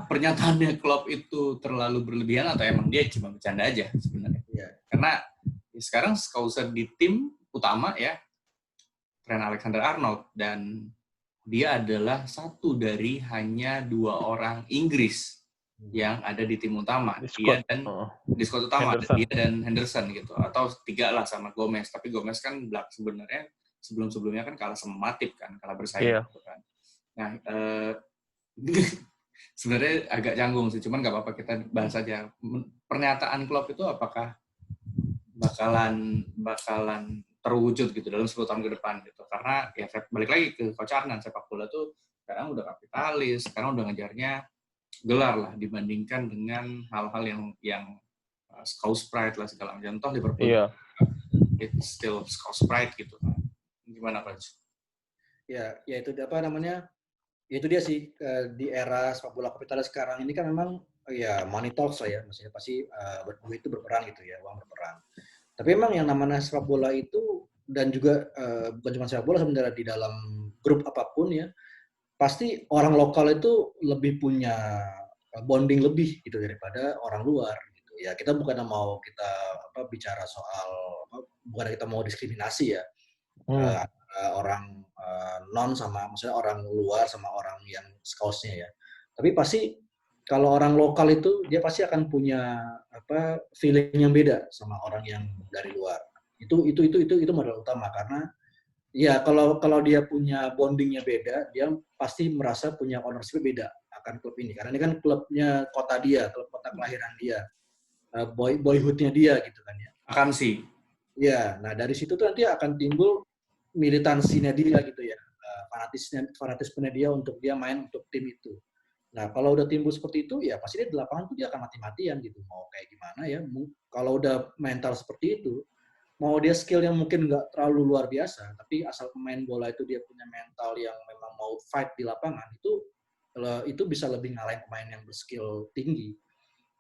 Pernyataannya Klopp itu terlalu berlebihan atau emang dia cuma bercanda aja sebenarnya? Karena sekarang Scouser di tim utama ya Trent Alexander-Arnold, dan dia adalah satu dari hanya 2 orang Inggris yang ada di tim utama. Dia dan di squad utama ada dia dan Henderson gitu, atau 3 lah sama Gomez. Tapi Gomez kan sebenarnya sebelum-sebelumnya kan kalah sama Matip kan, kalah bersaing gitu kan. Nah, sebenarnya agak canggung sih, cuman nggak apa-apa, kita bahas aja. Pernyataan Klopp itu apakah bakalan terwujud gitu dalam 10 tahun ke depan gitu. Karena ya balik lagi ke Coach Arnan, sepak bola tuh sekarang udah kapitalis, sekarang udah ngejarnya gelar lah dibandingkan dengan hal-hal yang Scouse Pride lah segala macam. Contoh Liverpool, it's still Scouse Pride gitu. Gimana Coach? Ya itu apa namanya? Ya itu dia sih, di era sepak bola kapitalis sekarang ini kan memang ya money talks lah ya, maksudnya pasti duit itu berperan gitu ya, uang berperan. Tapi memang yang namanya sepak bola itu, dan juga bukan cuma sepak bola sebenarnya, di dalam grup apapun ya, pasti orang lokal itu lebih punya bonding lebih gitu daripada orang luar gitu. Ya kita bukan mau kita bicara soal bukan kita mau diskriminasi ya. Orang non sama maksudnya orang luar sama orang yang Scouse-nya ya. Tapi pasti kalau orang lokal itu dia pasti akan punya feeling yang beda sama orang yang dari luar. Itu modal utama, karena ya kalau dia punya bondingnya beda, dia pasti merasa punya ownership beda akan klub ini. Karena ini kan klubnya kota dia, klub kota kelahiran dia, boyhoodnya dia gitu kan ya. Akan sih. Ya, nah dari situ tuh nanti akan timbul militansinya dia gitu ya, fanatismenya dia untuk dia main untuk tim itu. Nah kalau udah timbul seperti itu ya pasti dia di lapangan tuh dia akan mati-matian gitu, mau kayak gimana ya. Kalau udah mental seperti itu, mau dia skill yang mungkin nggak terlalu luar biasa, tapi asal pemain bola itu dia punya mental yang memang mau fight di lapangan, itu bisa lebih ngalahin pemain yang berskill tinggi.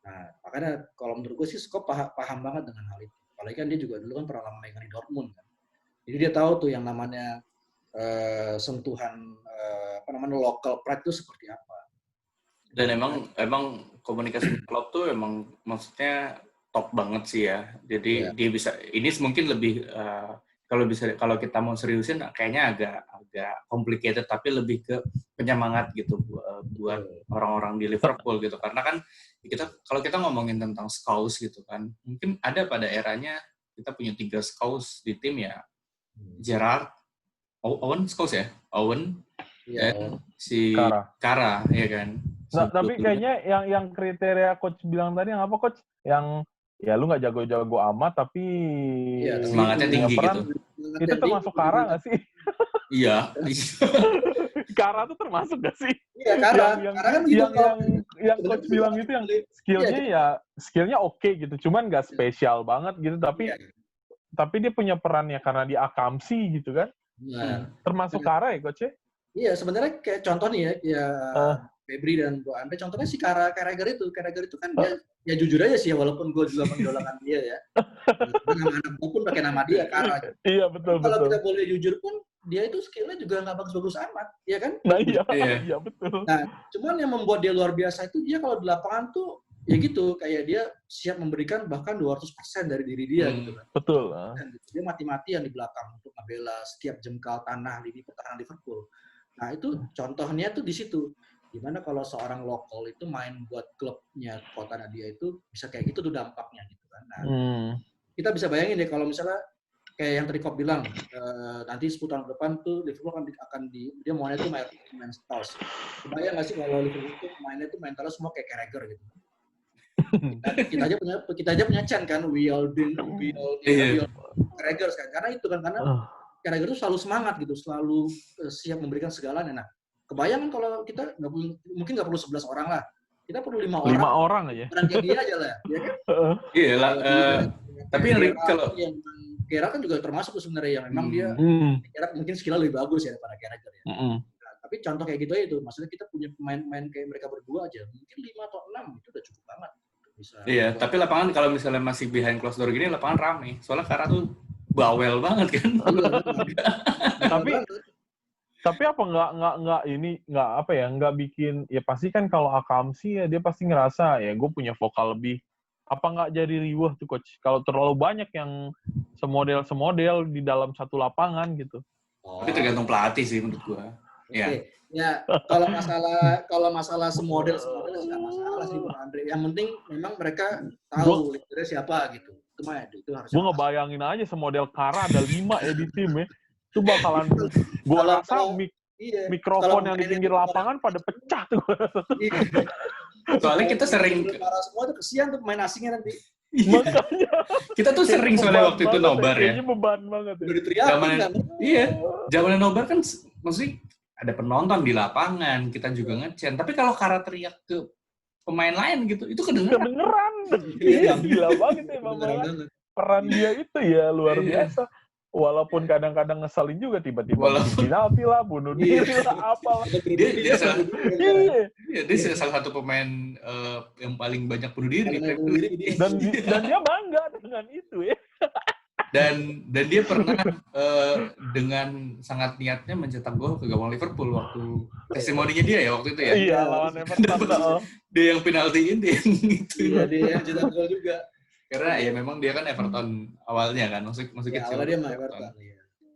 Nah makanya kalau menurut gue sih Skop paham banget dengan hal itu. Apalagi kan dia juga dulu kan pernah lama main di Dortmund kan. Jadi dia tahu tuh yang namanya sentuhan local pride itu seperti apa. Dan emang komunikasi klub tuh emang maksudnya top banget sih ya. Jadi dia bisa, ini mungkin lebih kalau kita mau seriusin kayaknya agak complicated, tapi lebih ke penyemangat gitu buat orang-orang di Liverpool gitu. Karena kan kalau kita ngomongin tentang Scouse gitu kan, mungkin ada pada eranya kita punya 3 Scouse di tim ya. Gerrard, Owen Scholes ya, Owen, dan si Kara, ya kan. Nah, tapi kayaknya yang kriteria coach bilang tadi yang apa coach? Yang ya lu nggak jago-jago amat tapi semangatnya tinggi peran, gitu. Itu termasuk Kara nggak sih? Iya. Kara tuh termasuk nggak sih? Iya, Kara. Kara kan gitu. Yang coach bilang itu yang skillnya oke gitu, cuman nggak spesial banget gitu, tapi dia punya perannya karena dia akamsi gitu kan. Termasuk Kara ya coach ya? Iya, sebenarnya kayak contoh nih ya Febri dan Bu Andre, contohnya si Carragher itu kan dia ya jujur aja sih ya, walaupun gue juga mengidolakan dia ya. Nama anak gue pun pakai nama dia, Kara. Iya, betul. Kalau kita boleh jujur pun, dia itu skillnya juga nggak bagus-bagus amat, ya kan? Nah iya betul. Nah, cuman yang membuat dia luar biasa itu dia kalau di lapangan tuh ya gitu, kayak dia siap memberikan bahkan 200% dari diri dia gitu kan. Betul. Dan dia mati-matian di belakang untuk membela setiap jengkal tanah di pertahanan Liverpool. Nah, itu contohnya tuh di situ. Gimana kalau seorang lokal itu main buat klubnya kota dia itu bisa kayak gitu tuh dampaknya gitu kan. Nah, kita bisa bayangin deh kalau misalnya kayak yang tadi Kop bilang, nanti 10 tahun ke depan tuh Liverpool dia mainnya tuh main stars. Kebayang nggak sih kalau Liverpool tuh mainnya tuh mentalnya semua kayak Carragher gitu. Kita aja punya chant kan, we all Carragher kan, karena itu kan, karena Carragher itu selalu semangat gitu, selalu siap memberikan segalanya. Nah, kebayang kan kalau kita mungkin nggak perlu 11 orang lah, kita perlu 5 orang. 5 orang aja. Orang kayak dia aja lah, ya kan? Iya lah. Tapi kalau Gerrard kan juga termasuk tuh sebenarnya yang memang dia Gerrard mungkin skillnya lebih bagus ya daripada Carragher ya. Nah, tapi contoh kayak gitu aja itu, maksudnya kita punya pemain-pemain kayak mereka berdua aja, mungkin 5 atau 6 itu udah cukup banget. Iya, tapi lapangan kalau misalnya masih behind closed door gini, lapangan rame. Soalnya Kara tuh bawel banget kan. Tapi apa nggak bikin, ya pasti kan kalau akamsi ya dia pasti ngerasa ya gue punya vokal lebih. Apa nggak jadi riweuh tuh coach? Kalau terlalu banyak yang semodel di dalam satu lapangan gitu. Tapi tergantung pelatih sih menurut gua. Oke. Ya. Ya, kalau masalah semodel sih nggak masalah sih Bang Andre. Yang penting memang mereka tahu leadernya siapa gitu. Itu harus. Gue ngebayangin aja semodel Kara ada 5 ya di tim ya. Itu bakalan gue rasa mikrofon yang di pinggir lapangan pada pecah tuh. Iya. Soalnya kita sering Kara semua tuh kesian tuh pemain asingnya nanti. Makanya kita tuh sering soalnya waktu itu nobar ya. Kayaknya beban banget ya. Udah diteriakin kan. Iya. Zaman nobar kan maksudnya ada penonton di lapangan, kita juga ngecen. Tapi kalau Kara teriak ke pemain lain gitu, itu kedengeran. Iya, gila banget ya Bang. Peran dia itu ya luar biasa. Walaupun kadang-kadang ngeselin juga tiba-tiba penalti lah, bunuh diri lah, apalah. Dia salah satu pemain yang paling banyak bunuh diri. Dan dia bangga dengan itu ya. Dan dia pernah dengan sangat niatnya mencetak gol ke gawang Liverpool waktu testimoninya dia ya waktu itu ya. Iya, lawan Everton. Dia yang penaltiin dia yang gitu. Iya, dia yang cetak gol juga. Karena ya memang dia kan Everton awalnya kan, masih ya, kecil. Awalnya dia mah Everton.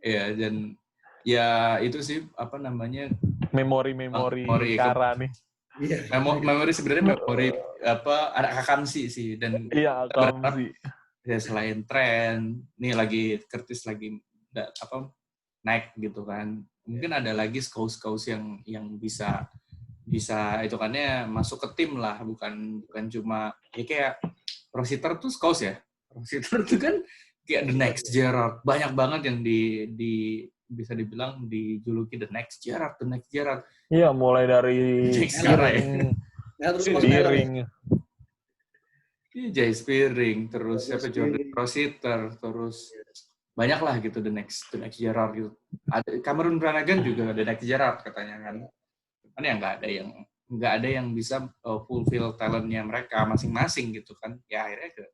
Iya, dan ya itu sih apa namanya memori Kara nih. Iya. Memori sebenarnya memori apa anak Akamsi sih dan iya Akamsi. Ya selain tren, nih lagi Curtis lagi naik gitu kan. Mungkin ada lagi skaus yang bisa hitungannya masuk ke tim lah, bukan cuma ya kayak Rositer tuh skaus ya. Rositer tuh kan kayak the next Gerrard. Banyak banget yang di bisa dibilang dijuluki the next Gerrard. Iya, mulai dari Spearing. Jay Spearing, terus siapa Jordan Rositer, terus banyak lah gitu the next Gerrard gitu. Ada Cameron Brannagan juga the next Gerrard katanya kan. Kan ya nggak ada yang bisa fulfill talentnya mereka masing-masing gitu kan. Ya akhirnya ke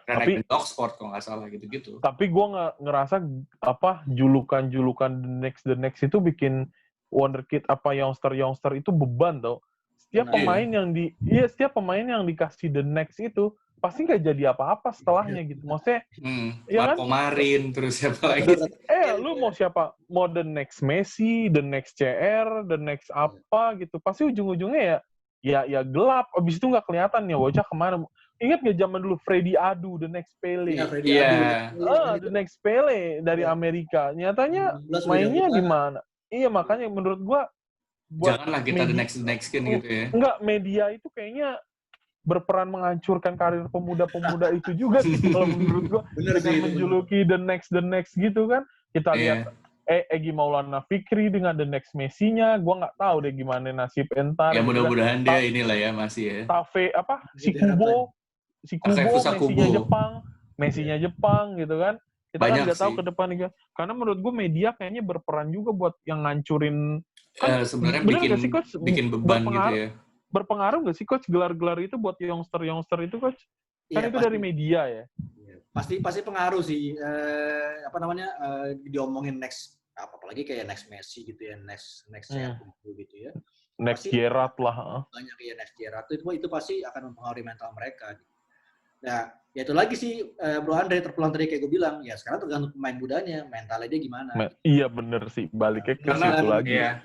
Brannagan Oxford kalau nggak salah gitu-gitu. Tapi gue ngerasa apa julukan the next itu bikin wonderkid apa youngster itu beban tau. Setiap pemain yang dikasih the next itu pasti nggak jadi apa-apa setelahnya gitu. Maksudnya, ya kan? Marin terus siapa lagi? Lu mau siapa? Mau the next Messi, the next CR, the next apa gitu. Pasti ujung-ujungnya ya gelap. Abis itu nggak kelihatan ya bocah kemana. Ingat nggak zaman dulu Freddy Adu, the next Pele? The next Pele dari Amerika. Nyatanya mainnya di mana? Iya makanya menurut gua janganlah kita the next skin gitu ya. Enggak, media itu kayaknya berperan menghancurkan karir pemuda-pemuda itu juga sih kalau menurut gua. Dengan menjuluki the next gitu kan. Kita lihat Egy Maulana Fikri dengan the next Messi-nya, gua nggak tahu deh gimana nasib entar. Ya mudah-mudahan dia inilah ya masih ya. Tafe si Kubo Messi-nya Jepang gitu kan. Kita kan nggak tahu ke depan nih. Karena menurut gua media kayaknya berperan juga buat yang ngancurin sebenarnya bikin beban gitu ya. Berpengaruh nggak sih coach gelar-gelar itu buat youngster itu coach? Kan itu pasti, dari media ya. Pasti pengaruh sih. Diomongin next apalagi kayak next Messi gitu ya, next gitu ya. Next Gerrard lah. Banyak ya next Gerrard itu pasti akan mempengaruhi mental mereka. Gitu. Nah, ya itu lagi sih Bro Andre terpulang tadi kayak gue bilang, ya sekarang tergantung pemain mudanya, mentalnya dia gimana. Iya bener sih, baliknya ke situ lagi. Dia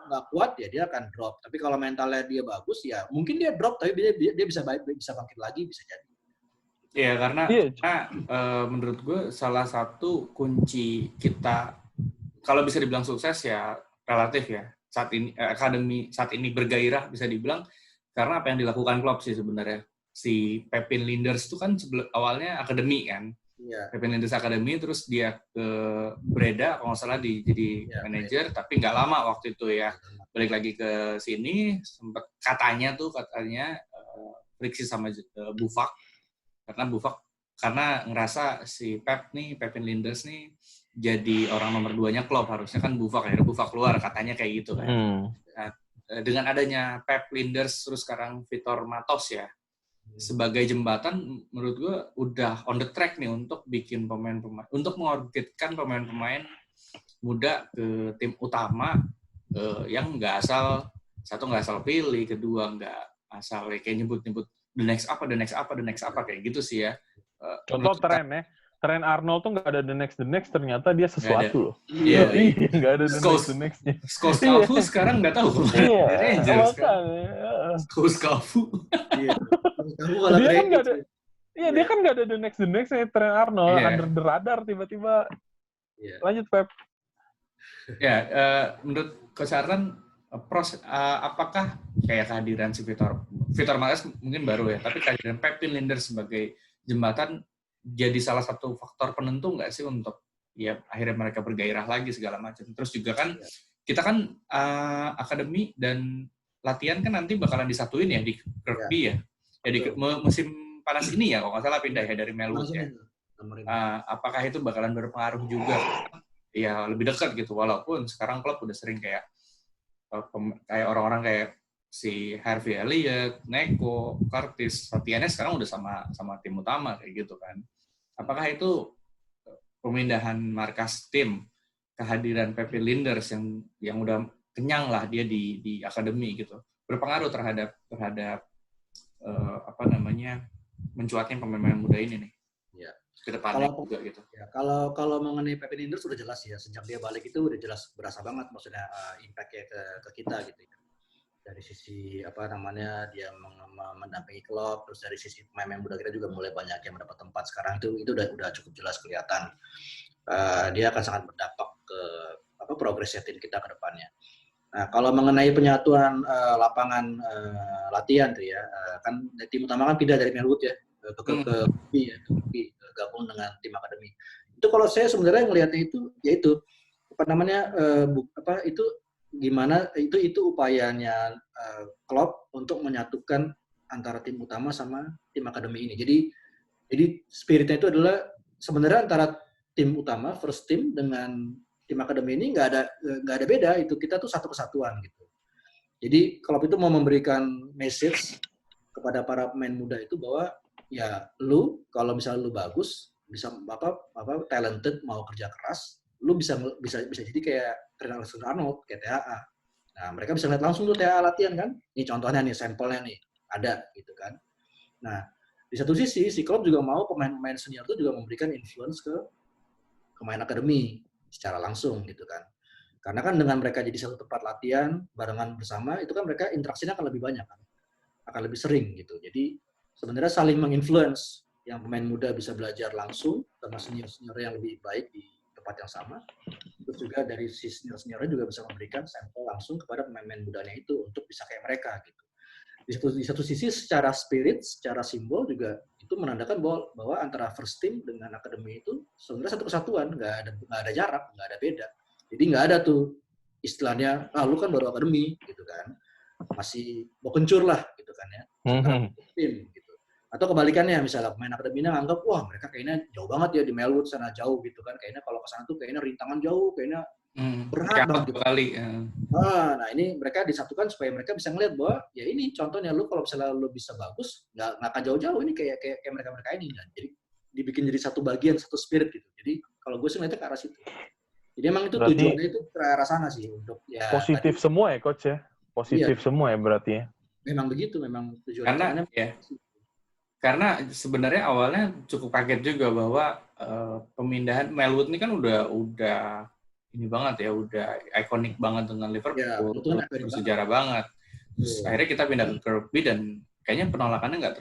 nggak kuat ya dia akan drop. Tapi kalau mentalnya dia bagus ya mungkin dia drop tapi dia bisa bangkit lagi, bisa jadi. Iya karena menurut gue salah satu kunci kita kalau bisa dibilang sukses ya relatif ya saat ini akademi saat ini bergairah bisa dibilang karena apa yang dilakukan Klopp sih sebenarnya. Si Pepin Linders itu kan awalnya akademi kan. Yeah. Pepin Linders akademi terus dia ke Breda kalau nggak salah jadi manajer tapi nggak lama waktu itu ya balik lagi ke sini sempat katanya friksi sama Buffak karena ngerasa si Pepin Linders nih jadi orang nomor 2-nya Klopp harusnya kan Buffak keluar katanya kayak gitu kan. Nah, dengan adanya Pep Linders terus sekarang Vitor Matos ya sebagai jembatan menurut gue udah on the track nih untuk bikin pemain-pemain untuk mengorbitkan pemain-pemain muda ke tim utama yang nggak asal pilih, kedua nggak asal kayak nyebut the next apa kayak gitu sih ya. Contoh tren ya. Trent Arnold tuh nggak ada the next, ternyata dia sesuatu loh. Iya. Nggak ada the next-nya. Skoskafu sekarang nggak tahu. Iya, Rangers kan. makanya. Skoskafu. Iya. Kamu kalau Dia kan nggak ada. sih. Iya, dia kan nggak ada the next Trent Arnold, Iya. under the radar tiba-tiba. Iya. Lanjut, Pep. Ya, menurut Coach Artan, apakah kayak kehadiran si Vitor Mares mungkin baru ya, tapi kehadiran Pepin Linders sebagai jembatan jadi salah satu faktor penentu nggak sih untuk ya akhirnya mereka bergairah lagi segala macam. Terus juga kan kita kan akademi dan latihan kan nanti bakalan disatuin ya di Kirkby ya. Jadi musim panas ini ya kalau nggak salah pindah ya dari Melwood ya. Apakah itu bakalan berpengaruh juga? Ya lebih dekat gitu, walaupun sekarang klub udah sering kayak orang-orang kayak si Harvey Elliott, Neko, Curtis, latihannya sekarang udah sama tim utama kayak gitu kan. Apakah itu pemindahan markas tim, kehadiran Pepin Linders yang udah kenyang lah dia di akademi gitu, berpengaruh terhadap mencuatnya pemain-pemain muda ini nih? Ya. Ke depannya juga gitu. Ya, kalau mengenai Pepin Linders sudah jelas ya, sejak dia balik itu udah jelas berasa banget maksudnya impact-nya ke kita gitu ya. Dari sisi dia mendampingi klub, terus dari sisi pemain muda kita juga mulai banyak yang mendapat tempat sekarang itu udah cukup jelas kelihatan. Dia akan sangat berdampak ke progresnya tim kita ke depannya. Nah, kalau mengenai penyatuan lapangan latihan tuh ya, kan tim utama kan pindah dari Melwood ya ke gabung dengan tim akademi. Itu kalau saya sebenarnya ngelihatnya itu yaitu itu gimana itu upayanya klub untuk menyatukan antara tim utama sama tim akademi ini. Jadi spiritnya itu adalah sebenarnya antara tim utama first team dengan tim akademi ini nggak ada beda, itu kita tuh satu kesatuan gitu. Jadi klub itu mau memberikan message kepada para pemain muda itu bahwa ya lu kalau misalnya lu bagus, bisa talented, mau kerja keras, lu bisa jadi kayak Trent Arnold, kayak TAA. Nah, mereka bisa lihat langsung tuh TAA latihan kan. Ini contohnya nih, sampelnya nih, ada gitu kan. Nah, di satu sisi si klub juga mau pemain-pemain senior itu juga memberikan influence ke pemain akademi secara langsung gitu kan. Karena kan dengan mereka jadi satu tempat latihan barengan bersama, itu kan mereka interaksinya akan lebih banyak kan. Akan lebih sering gitu. Jadi sebenarnya saling menginfluence, yang pemain muda bisa belajar langsung sama senior-senior yang lebih baik di tempat yang sama. Terus juga dari si senior-seniornya juga bisa memberikan sampel langsung kepada pemain-pemain mudanya itu untuk bisa kayak mereka gitu. Di satu sisi secara spirit, secara simbol juga itu menandakan bahwa antara first team dengan akademi itu sebenarnya satu kesatuan, nggak ada jarak, nggak ada beda. Jadi nggak ada tuh istilahnya, lu kan baru akademi gitu kan, masih mau kencur lah gitu kan ya, tim gitu. Atau kebalikannya, misalnya pemain akademinya nganggap, wah mereka kayaknya jauh banget ya di Melwood sana jauh gitu kan, kayaknya kalau ke sana tuh kayaknya rintangan jauh, kayaknya berat banget gitu. Nah ini mereka disatukan supaya mereka bisa ngeliat bahwa ya ini contohnya, lu kalau misalnya lu bisa bagus, nggak akan jauh-jauh ini kayak mereka ini kan. Jadi dibikin jadi satu bagian, satu spirit gitu. Jadi kalau gue sih ngeliatnya ke arah situ. Jadi emang itu berarti tujuannya itu ke arah sana sih untuk ya positif semua ya coach ya. Positif semua ya berarti ya. Memang begitu, memang tujuannya. Karena sebenarnya awalnya cukup kaget juga bahwa pemindahan Melwood ini kan udah ini banget ya, udah ikonik banget dengan Liverpool, bersejarah banget. Terus akhirnya kita pindah ke Kirkby dan kayaknya penolakannya nggak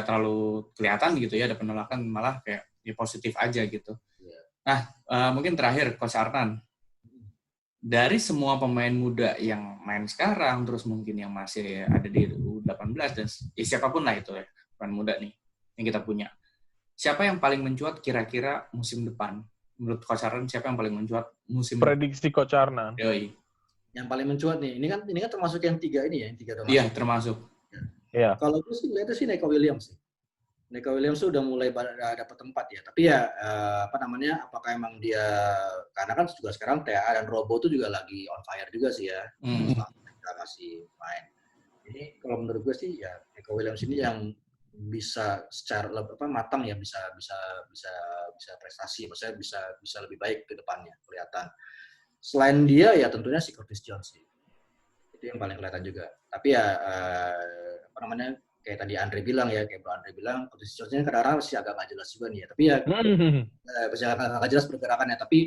terlalu kelihatan gitu ya, ada penolakan malah kayak ya positif aja gitu. Nah, mungkin terakhir Coach Artan, dari semua pemain muda yang main sekarang, terus mungkin yang masih ada di U18 dan ya siapapun lah itu ya, pemain muda nih yang kita punya, siapa yang paling mencuat kira-kira musim depan? Menurut Coach Arnan, siapa yang paling mencuat musim prediksi Coach Arnan? Yoi. Yang paling mencuat nih, ini kan termasuk yang tiga ini ya, yang tiga termasuk. Iya, termasuk. Ya. Kalau gue sih lihatnya sih Neko Williams. Neko Williams udah mulai dapat tempat ya, tapi ya apakah emang dia, karena kan juga sekarang TAA dan Robo tuh juga lagi on fire juga sih ya, kita masih main. Jadi kalau menurut gue sih ya Neko Williams ini yang bisa secara matang ya, bisa prestasi, maksudnya bisa lebih baik ke depannya kelihatan. Selain dia ya tentunya si Curtis Jones sih, itu yang paling kelihatan juga. Tapi ya kayak tadi Andre bilang ya, kayak Bro Andre bilang, posisi George-nya kadang-kadang masih agak nggak jelas juga nih ya. Tapi ya masih agak nggak jelas pergerakannya. Tapi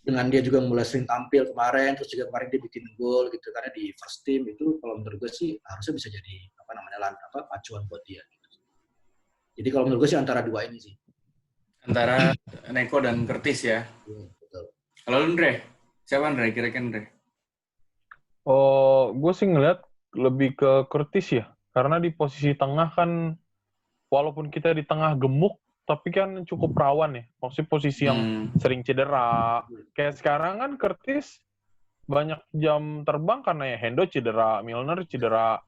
dengan dia juga mulai sering tampil kemarin, terus juga kemarin dia bikin gol gitu, karena di first team itu kalau menurut gue sih harusnya bisa jadi pacuan buat dia. Gitu. Jadi kalau menurut gue sih antara dua ini sih. Antara Neko dan Curtis ya. Iya, betul. Kalau lu, Andre, siapa Andre? Kira-kira Andre? Oh, gue sih ngeliat lebih ke Curtis ya. Karena di posisi tengah kan, walaupun kita di tengah gemuk, tapi kan cukup rawan ya. Maksudnya posisi yang sering cedera. Kayak sekarang kan Curtis banyak jam terbang karena ya Hendo cedera, Milner cedera.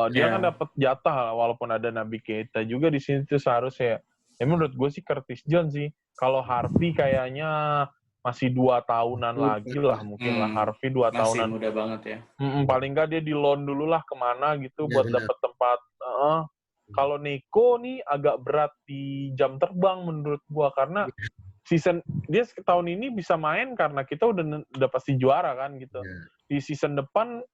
Dia kan dapat jatah walaupun ada Naby Keita juga di sini tuh seharusnya. Ya menurut gue sih Curtis Jones sih. Kalau Harvey kayaknya masih 2 tahunan lagi lah mungkin lah. Harvey 2 tahunan. Masih muda banget ya. Paling nggak dia di loan dulu lah kemana gitu buat dapat tempat. Kalau Neko nih agak berat di jam terbang menurut gua karena dia tahun ini bisa main karena kita udah pasti juara kan gitu. Di season depan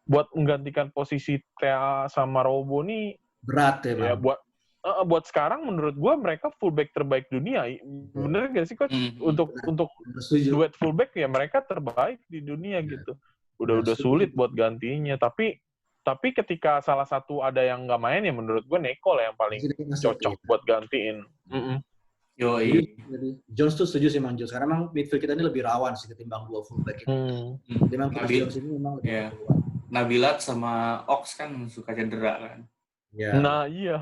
buat menggantikan posisi Thea sama Robo nih berat ya, buat sekarang menurut gua mereka fullback terbaik dunia. Bener gak sih coach? Untuk duet fullback ya mereka terbaik di dunia gitu. Udah sulit buat gantinya tapi ketika salah satu ada yang nggak main ya menurut gue Neko lah yang paling cocok buat gantiin. Yoi. Jones tuh setuju sih Mang Jones karena memang midfield kita ini lebih rawan sih ketimbang 2 fullback itu. Memang Jones ini memang lebih rawan. Nabilat sama Ox kan suka cedera kan. Ya. Nah iya,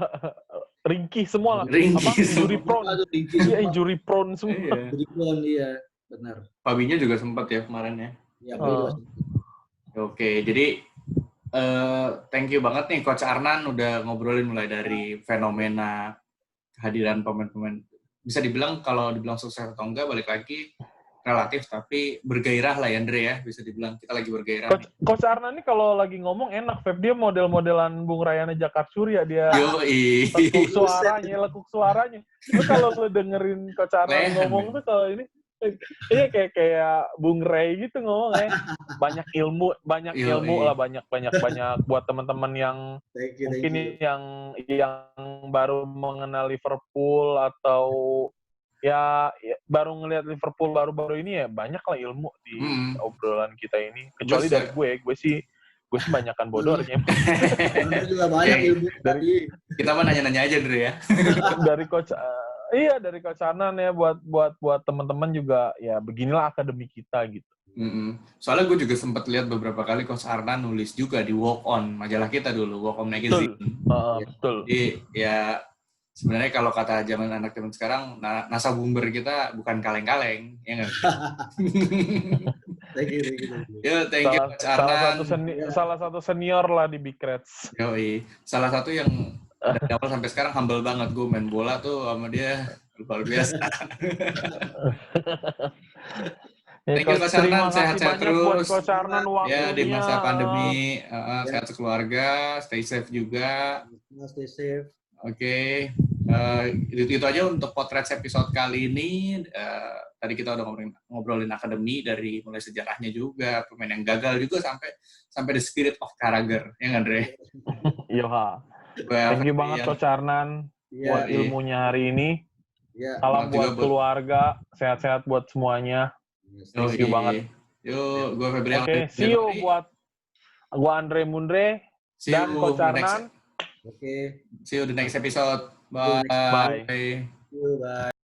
ringkih semua lah. Injury prone. Iya injury prone semua. Injury prone iya, benar. Fabinya juga sempat ya kemarin ya. Iya, Oke, jadi thank you banget nih Coach Arnan udah ngobrolin mulai dari fenomena kehadiran pemain-pemain. Bisa dibilang kalau dibilang sukses atau enggak balik lagi relatif tapi bergairah lah ya Andre ya, bisa dibilang kita lagi bergairah. Coach Arnan nih kalau lagi ngomong enak, Feb dia model-modelan Bung Rayana Jakar Surya dia. Lekuk suaranya. Lu kalau lu dengerin Coach Arnan ngomong tuh kalau ini iya kayak Bung Ray gitu ngomongnya. Banyak ilmu lah, banyak buat teman-teman yang mungkin yang baru mengenal Liverpool atau ya baru ngelihat Liverpool baru-baru ini ya banyak lah ilmu di obrolan kita ini. Kecuali dari gue sih banyakan bodornya. juga banyak ilmu dari kita mah nanya-nanya aja dulu ya. Dari coach dari Coach Arnan ya buat teman-teman juga ya beginilah akademi kita gitu. Soalnya gue juga sempat lihat beberapa kali Coach Arnan nulis juga di Walk On majalah kita dulu, Walk On Magazine. Betul. Jadi ya sebenarnya kalau kata zaman sekarang nasa bumber kita bukan kaleng-kaleng, ya nggak? Thank you. Thank you Coach Arnan. Salah satu senior lah di Big Reds. Yoi. Salah satu yang dari awal sampai sekarang humble banget. Gue main bola tuh sama dia luar biasa. Thank you Coach Arnan, sehat-sehat terus. Coach Arnan ya di masa pandemi, sehat sekeluarga, stay safe juga. Stay safe. Oke. Itu aja untuk Potret episode kali ini. Tadi kita udah ngobrolin akademi dari mulai sejarahnya juga, pemain yang gagal juga sampai the spirit of Carragher, ya nggak Andre? Iya. Thank you banget Coach Arnan buat ilmunya hari ini. Salam buat keluarga, sehat-sehat buat semuanya. Thank you banget. Yuk, gue Febrian. Oke, see you buat gue Andre Mundre dan Coach Arnan. Oke. See you the next episode. Bye. Bye. Bye.